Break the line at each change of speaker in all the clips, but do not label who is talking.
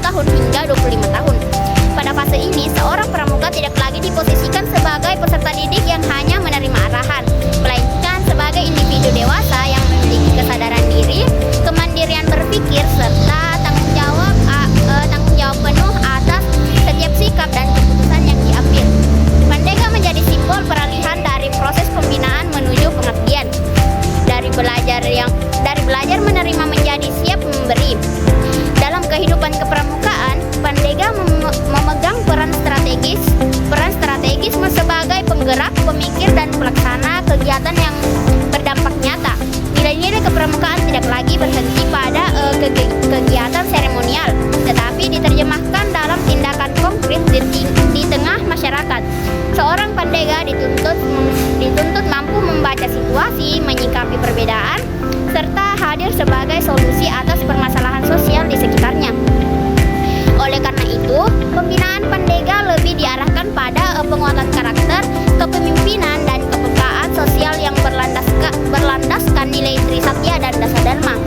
tahun hingga 25 tahun. Pada fase ini, seorang pramuka tidak lagi diposisikan sebagai peserta didik yang hanya menerima arahan, melainkan sebagai individu dewasa yang memiliki kesadaran diri, kemandirian berpikir, serta tanggung jawab penuh atas setiap sikap dan keputusan yang diambil. Pandega menjadi simbol peralihan dari proses pembinaan menuju pengabdian, dari belajar menerima menjadi siap memberi. Dalam kehidupan kepramukaan, Pandega memegang peran strategis sebagai penggerak, pemikir, dan pelaksana kegiatan yang berdampak nyata. Nilai-nilai kepramukaan tidak lagi berhenti pada kegiatan seremonial, tetapi diterjemahkan dalam tindakan konkret di tengah masyarakat. Seorang Pandega dituntut mampu membaca situasi, menyikapi perbedaan, serta hadir sebagai solusi atas permasalahan sosial di sekitarnya. Oleh karena itu, pembinaan Pandega lebih diarahkan pada penguatan karakter, kepemimpinan, dan kepekaan sosial yang berlandaskan nilai Trisatya dan Dasadharma.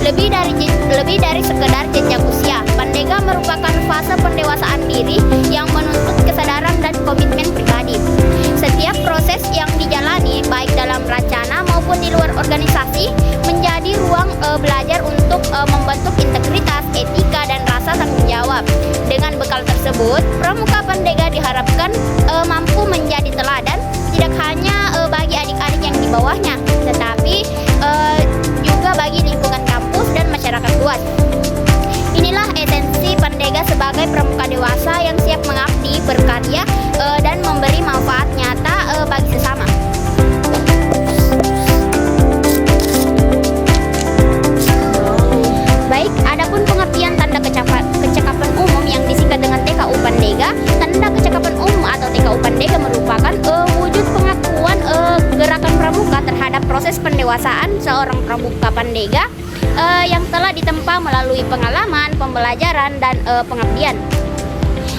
Lebih dari sekedar jenjang usia, Pandega merupakan fase pendewasaan diri yang menuntut kesadaran dan komitmen pribadi. Setiap proses yang dijalani, baik dalam rencana maupun di luar organisasi, menjadi ruang belajar untuk membentuk integritas, etika, dan rasa tanggung jawab. Dengan bekal tersebut, pramuka Pandega diharapkan mampu menjadi teladan tidak hanya bagi adik-adik yang di bawahnya, tetapi juga bagi lingkungan kampus dan masyarakat luas. Inilah esensi Pandega sebagai pramuka dewasa yang siap mengabdi, berkarya, dan memberi manfaat nyata bagi sesama. Baik, adapun pengabdian tanda kecakapan umum yang disingkat dengan TKU Pandega. Tanda kecakapan umum atau TKU Pandega merupakan wujud pengakuan gerakan pramuka terhadap proses pendewasaan seorang pramuka Pandega yang telah ditempa melalui pengalaman, pembelajaran, dan pengabdian.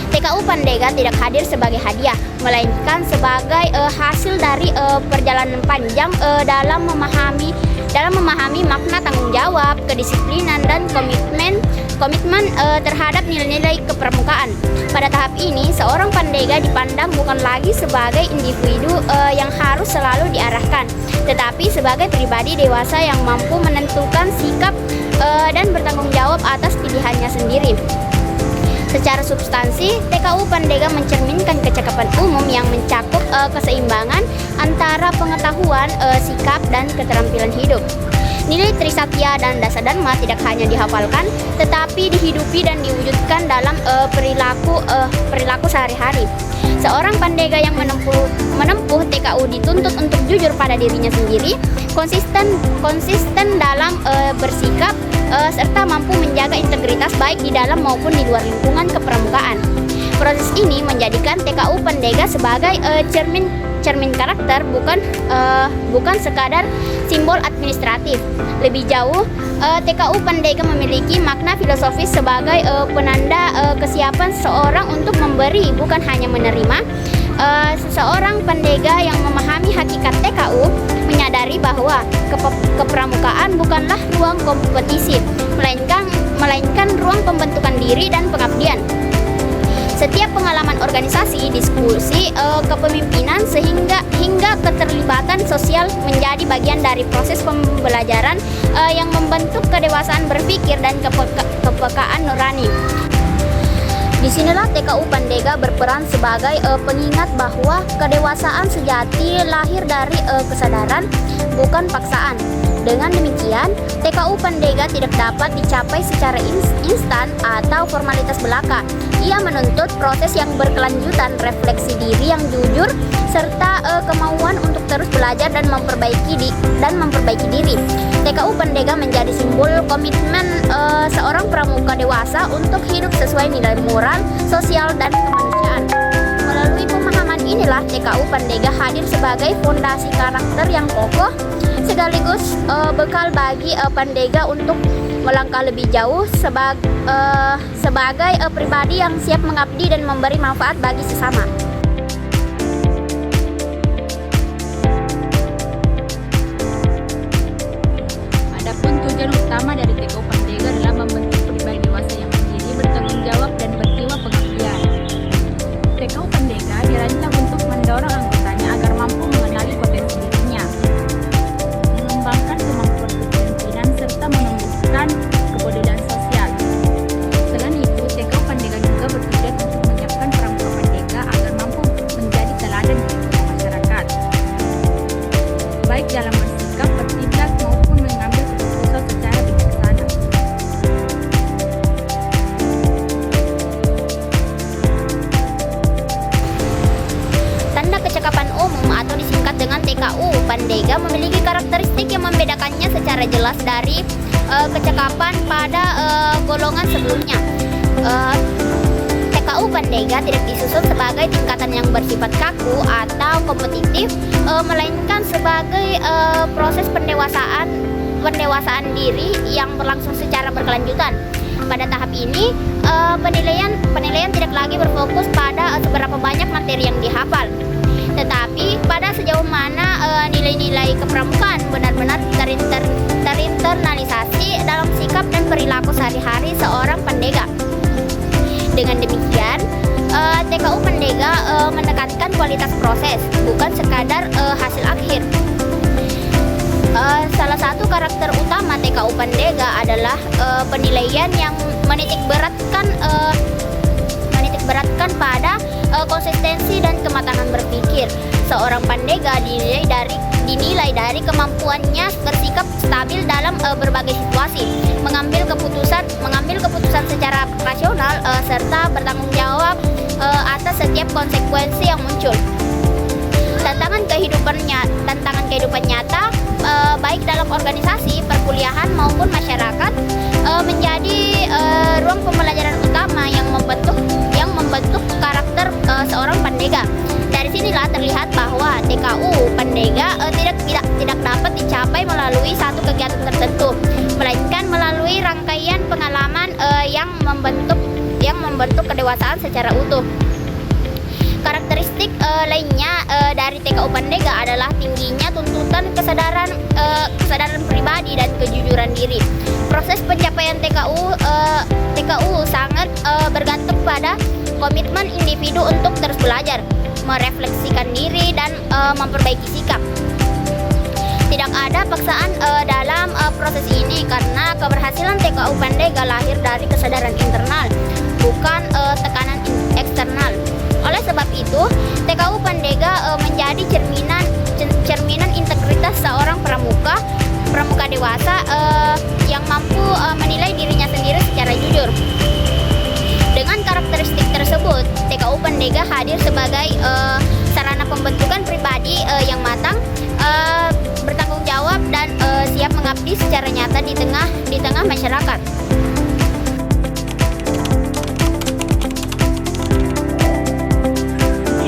TKU Pandega tidak hadir sebagai hadiah, melainkan sebagai hasil dari perjalanan panjang dalam memahami makna tanggung jawab, kedisiplinan, dan komitmen terhadap nilai-nilai kepramukaan. Pada tahap ini, seorang Pandega dipandang bukan lagi sebagai individu yang harus selalu diarahkan, tetapi sebagai pribadi dewasa yang mampu menentukan sikap dan bertanggung jawab atas pilihannya sendiri. Secara substansi, TKU Pandega mencerminkan kecakapan umum yang mencakup keseimbangan antara pengetahuan, sikap, dan keterampilan hidup. Nilai Trisatya dan Dasadharma tidak hanya dihafalkan, tetapi dihidupi dan diwujudkan dalam perilaku sehari-hari. Seorang Pandega yang menempuh TKU dituntut untuk jujur pada dirinya sendiri, konsisten dalam bersikap, serta mampu menjaga integritas baik di dalam maupun di luar lingkungan kepramukaan. Proses ini menjadikan TKU Pandega sebagai cermin karakter, bukan sekadar simbol administratif. Lebih jauh, TKU Pandega memiliki makna filosofis sebagai penanda kesiapan seseorang untuk memberi, bukan hanya menerima. Seseorang Pandega yang memahami hakikat TKU menyadari bahwa kepramukaan bukanlah ruang kompetisi, melainkan ruang pembentukan diri dan pengabdian. Setiap pengalaman organisasi, diskusi, kepemimpinan, hingga keterlibatan sosial menjadi bagian dari proses pembelajaran yang membentuk kedewasaan berpikir dan kepekaan nurani. Disinilah TKU Pandega berperan sebagai pengingat bahwa kedewasaan sejati lahir dari kesadaran, bukan paksaan. Dengan demikian, TKU Pandega tidak dapat dicapai secara instan atau formalitas belaka. Ia menuntut proses yang berkelanjutan, refleksi diri yang jujur, serta kemauan untuk terus belajar dan memperbaiki diri. TKU Pandega menjadi simbol komitmen seorang pramuka dewasa untuk hidup sesuai nilai moral, sosial, dan kemanusiaan. Melalui pemahaman inilah TKU Pandega hadir sebagai fondasi karakter yang kokoh, sekaligus bekal bagi Pandega untuk melangkah lebih jauh sebagai pribadi yang siap mengabdi dan memberi manfaat bagi sesama. Adapun tujuan utama dari TKU Pandega adalah membentuk pribadi dewasa yang mandiri, bertanggung secara jelas dari kecakapan pada golongan sebelumnya. TKU Pandega tidak disusun sebagai tingkatan yang bersifat kaku atau kompetitif, melainkan sebagai proses pendewasaan diri yang berlangsung secara berkelanjutan. Pada tahap ini, penilaian tidak lagi berfokus pada seberapa banyak materi yang dihafal, tetapi pada sejauh mana nilai-nilai kepramukaan benar-benar terinternalisasi dalam sikap dan perilaku sehari-hari seorang pendega. Dengan demikian, TKU Pandega menekankan kualitas proses, bukan sekadar hasil akhir. Salah satu karakter utama TKU Pandega adalah penilaian yang menitik beratkan pada konsistensi dan kematangan berpikir. Seorang pandega dinilai dari kemampuannya bersikap stabil dalam berbagai situasi, mengambil keputusan secara rasional, serta bertanggung jawab atas setiap konsekuensi yang muncul. Tantangan kehidupan nyata, baik dalam organisasi, perkuliahan maupun masyarakat, menjadi ruang pembelajaran utama yang membentuk karakter seorang pandega. Dari sinilah terlihat bahwa TKU Pandega tidak dapat dicapai melalui satu kegiatan tertentu, melainkan melalui rangkaian pengalaman yang membentuk kedewasaan secara utuh. Karakteristik lainnya dari TKU Pandega adalah tingginya tuntutan kesadaran pribadi dan kejujuran diri. Proses pencapaian TKU sangat bergantung pada komitmen individu untuk terus belajar, merefleksikan diri, dan memperbaiki sikap. Tidak ada paksaan dalam proses ini, karena keberhasilan TKU Pandega lahir dari kesadaran internal, bukan tekanan eksternal. Oleh sebab itu, TKU Pandega menjadi cerminan integritas seorang pramuka dewasa yang mampu menilai dirinya sendiri secara jujur. Dengan karakteristik tersebut, TKU Pandega hadir sebagai sarana pembentukan pribadi yang matang, bertanggung jawab, dan siap mengabdi secara nyata di tengah masyarakat.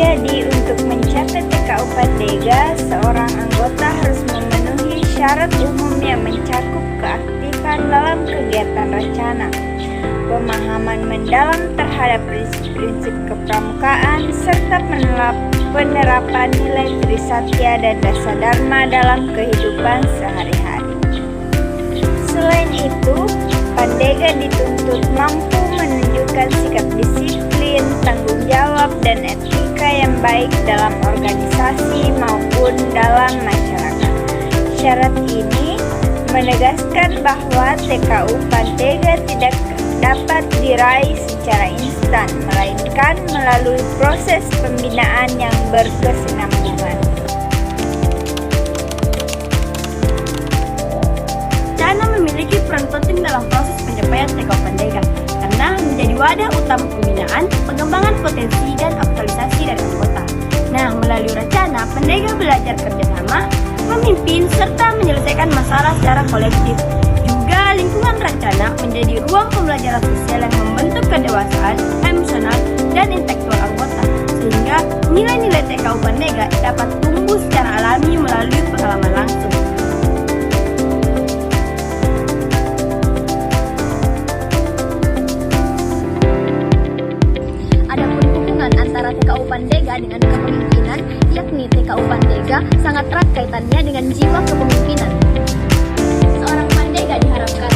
Jadi, untuk mencapai TKU Pandega, seorang anggota harus memenuhi syarat umum yang mencakup keaktifan dalam kegiatan rencana, pemahaman mendalam terhadap prinsip-prinsip kepramukaan, serta penerapan nilai Trisatya dan Dasadharma dalam kehidupan sehari-hari. Selain itu, Pandega dituntut mampu menunjukkan sikap disiplin, tanggung jawab, dan etika yang baik dalam organisasi maupun dalam masyarakat. Syarat ini menegaskan bahwa TKU Pandega tidak dapat diraih secara instan, melainkan melalui proses pembinaan yang berkesinambungan.
Rencana memiliki peran penting dalam proses pencapaian TKU Pandega karena menjadi wadah utama pembinaan, pengembangan potensi, dan aktualisasi dari anggota. Nah, melalui rencana, Pandega belajar kerjasama, memimpin, serta menyelesaikan masalah secara kolektif. Juga lingkungan rencana menjadi ruang pembelajaran sosial yang membentuk kedewasaan, emosional, dan intelektual anggota, sehingga nilai-nilai TKU Pandega dapat tumbuh secara alami melalui pengalaman langsung. Adapun hubungan antara TKU Pandega dengan kepemimpinan, yakni TKU Pandega sangat erat kaitannya dengan jiwa kepemimpinan. Seorang Pandega diharapkan